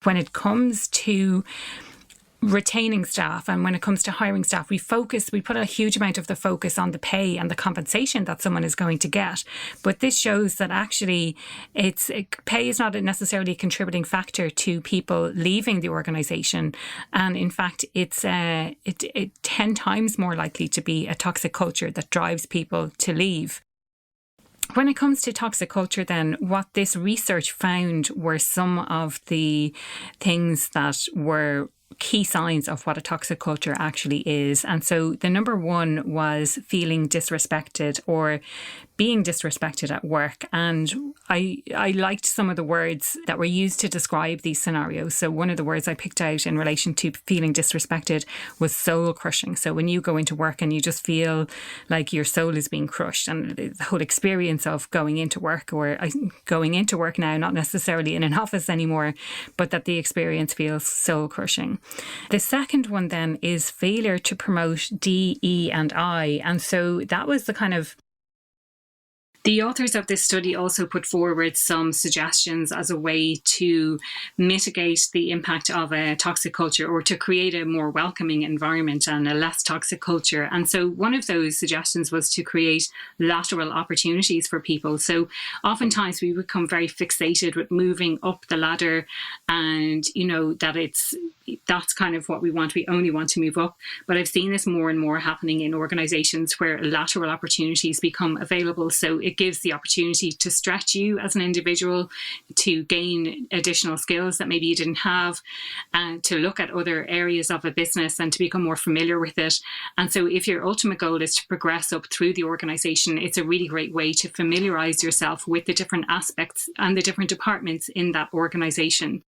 when it comes to retaining staff and when it comes to hiring staff, we put a huge amount of the focus on the pay and the compensation that someone is going to get. But this shows that actually pay is not necessarily a contributing factor to people leaving the organisation. And in fact, it's 10 times more likely to be a toxic culture that drives people to leave. When it comes to toxic culture, then, what this research found were some of the things that were key signs of what a toxic culture actually is. And so the number one was feeling disrespected or being disrespected at work. And I liked some of the words that were used to describe these scenarios. So one of the words I picked out in relation to feeling disrespected was soul crushing. So when you go into work and you just feel like your soul is being crushed, and the whole experience of going into work, or going into work now, not necessarily in an office anymore, but that the experience feels soul crushing. The second one then is failure to promote D, E and I. And so that was the authors of this study also put forward some suggestions as a way to mitigate the impact of a toxic culture, or to create a more welcoming environment and a less toxic culture. And so one of those suggestions was to create lateral opportunities for people. So oftentimes we become very fixated with moving up the ladder, and, that's kind of what we want. We only want to move up. But I've seen this more and more happening in organizations where lateral opportunities become available. So it gives the opportunity to stretch you as an individual, to gain additional skills that maybe you didn't have, and to look at other areas of a business and to become more familiar with it. And so if your ultimate goal is to progress up through the organization, it's a really great way to familiarize yourself with the different aspects and the different departments in that organization.